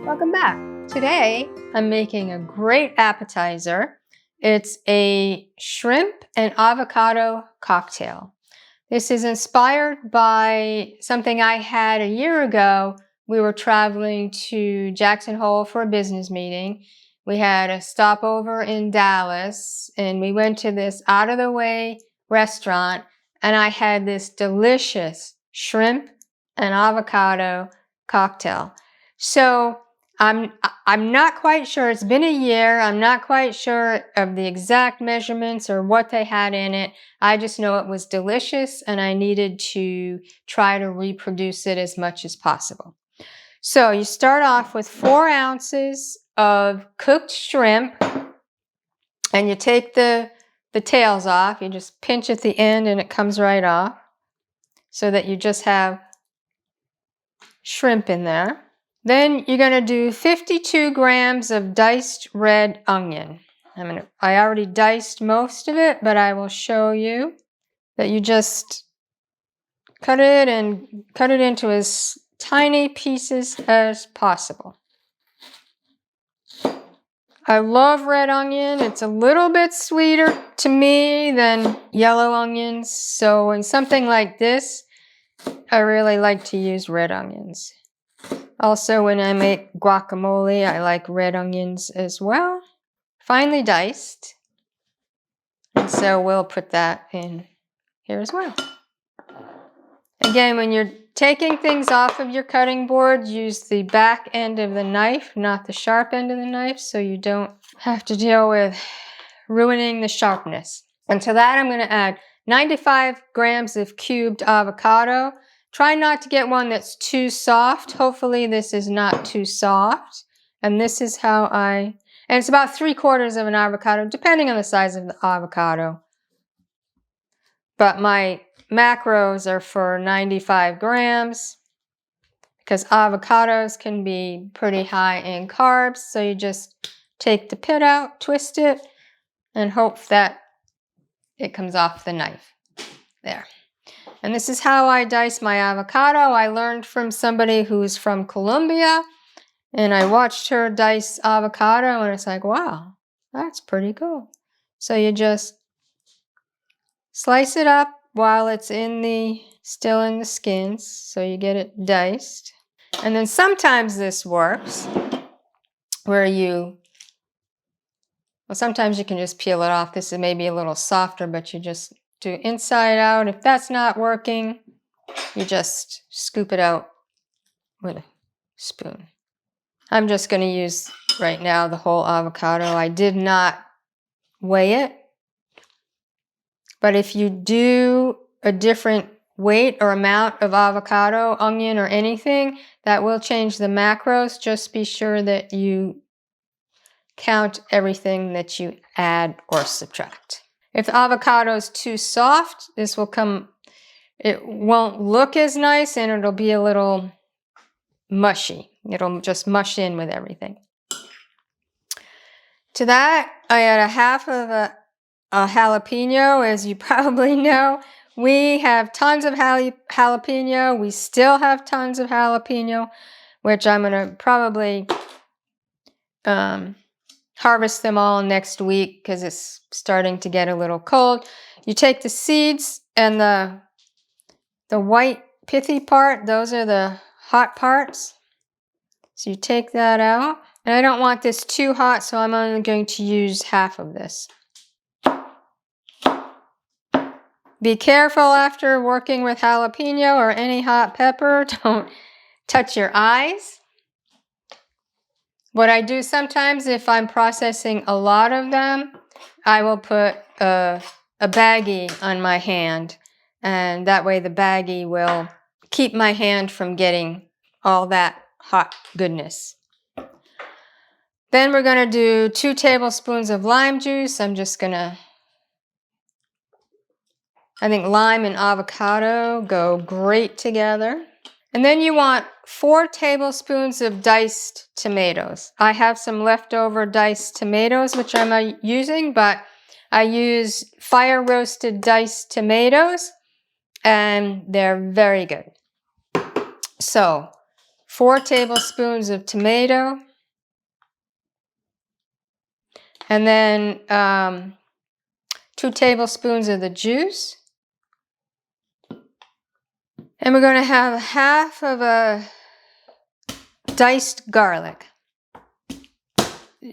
Welcome back. Today I'm making a great appetizer. It's a shrimp and avocado cocktail. This is inspired by something I had a year ago. We were traveling to Jackson Hole for a business meeting. We had a stopover in Dallas and we went to this out-of-the-way restaurant and I had this delicious shrimp and avocado cocktail. So I'm not quite sure. It's been a year. I'm not quite sure of the exact measurements or what they had in it. I just know it was delicious and I needed to try to reproduce it as much as possible. So you start off with 4 ounces of cooked shrimp and you take the tails off. You just pinch at the end and it comes right off so that you just have shrimp in there. Then you're going to do 52 grams of diced red onion. I already diced most of it, but I will show you that you just cut it into as tiny pieces as possible. I love red onion. It's a little bit sweeter to me than yellow onions. So in something like this, I really like to use red onions. Also, when I make guacamole, I like red onions as well. Finely diced. And so we'll put that in here as well. Again, when you're taking things off of your cutting board, use the back end of the knife, not the sharp end of the knife, so you don't have to deal with ruining the sharpness. And to that, I'm going to add 95 grams of cubed avocado. Try not to get one that's too soft. Hopefully this is not too soft. And this is how and it's about 3/4 of an avocado, depending on the size of the avocado. But my macros are for 95 grams because avocados can be pretty high in carbs. So you just take the pit out, twist it, and hope that it comes off the knife. There. And this is how I dice my avocado. I learned from somebody who's from Colombia, and I watched her dice avocado, and it's like, wow, that's pretty cool. So you just slice it up while it's still in the skins, so you get it diced. And then sometimes this works, where sometimes you can just peel it off. This is maybe a little softer, but you just do inside out. If that's not working, you just scoop it out with a spoon. I'm just going to use right now the whole avocado. I did not weigh it. But if you do a different weight or amount of avocado, onion, or anything, that will change the macros. Just be sure that you count everything that you add or subtract. If the avocado is too soft, it won't look as nice and it'll be a little mushy. It'll just mush in with everything. To that, I add a half of a jalapeno. As you probably know, we have tons of jalapeno. We still have tons of jalapeno, which I'm going to probably harvest them all next week because it's starting to get a little cold. You take the seeds and the white pithy part. Those are the hot parts. So you take that out. And I don't want this too hot, so I'm only going to use half of this. Be careful after working with jalapeno or any hot pepper. Don't touch your eyes. What I do sometimes, if I'm processing a lot of them, I will put a baggie on my hand. And that way the baggie will keep my hand from getting all that hot goodness. Then we're going to do 2 tablespoons of lime juice. I think lime and avocado go great together. And then you want 4 tablespoons of diced tomatoes. I have some leftover diced tomatoes, which I'm using, but I use fire roasted diced tomatoes, and they're very good. So 4 tablespoons of tomato, and then 2 tablespoons of the juice. And we're going to have half of a diced garlic.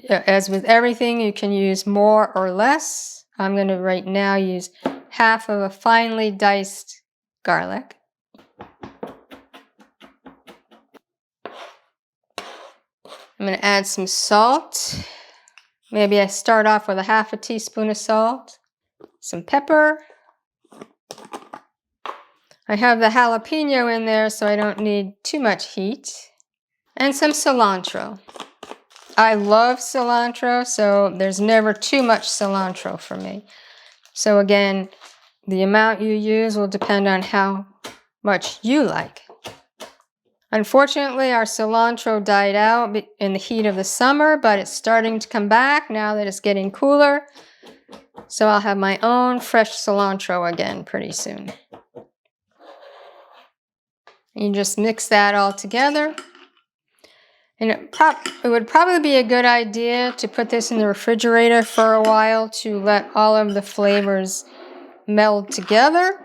As with everything, you can use more or less. I'm going to right now use half of a finely diced garlic. I'm going to add some salt. Maybe I start off with a half a teaspoon of salt, some pepper. I have the jalapeno in there, so I don't need too much heat. And some cilantro. I love cilantro, so there's never too much cilantro for me. So again, the amount you use will depend on how much you like. Unfortunately, our cilantro died out in the heat of the summer, but it's starting to come back now that it's getting cooler. So I'll have my own fresh cilantro again pretty soon. You just mix that all together. And it would probably be a good idea to put this in the refrigerator for a while to let all of the flavors meld together.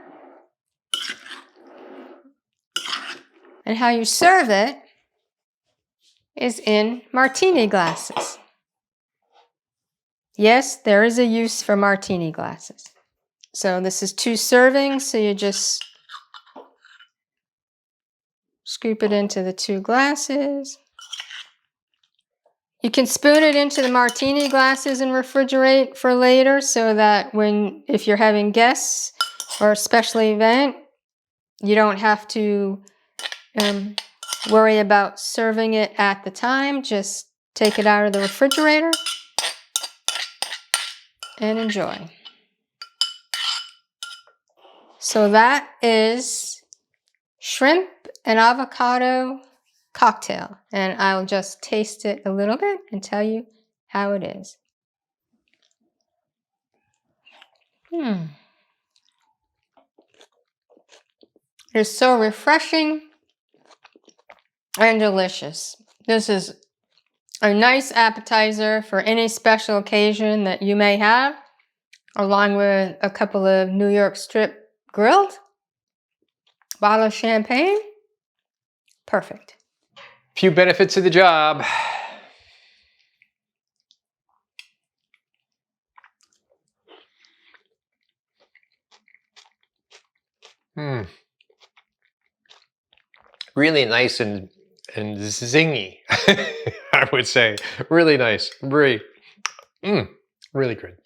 And how you serve it is in martini glasses. Yes, there is a use for martini glasses. So this is 2 servings, so you just scoop it into the 2 glasses. You can spoon it into the martini glasses and refrigerate for later so that if you're having guests or a special event, you don't have to worry about serving it at the time. Just take it out of the refrigerator and enjoy. So that is shrimp and avocado cocktail, and I'll just taste it a little bit and tell you how it is. It's so refreshing and delicious. This is a nice appetizer for any special occasion that you may have, along with a couple of New York strip grilled, bottle of champagne. Perfect. Few benefits of the job. Really nice and zingy, I would say. Really nice. Really good.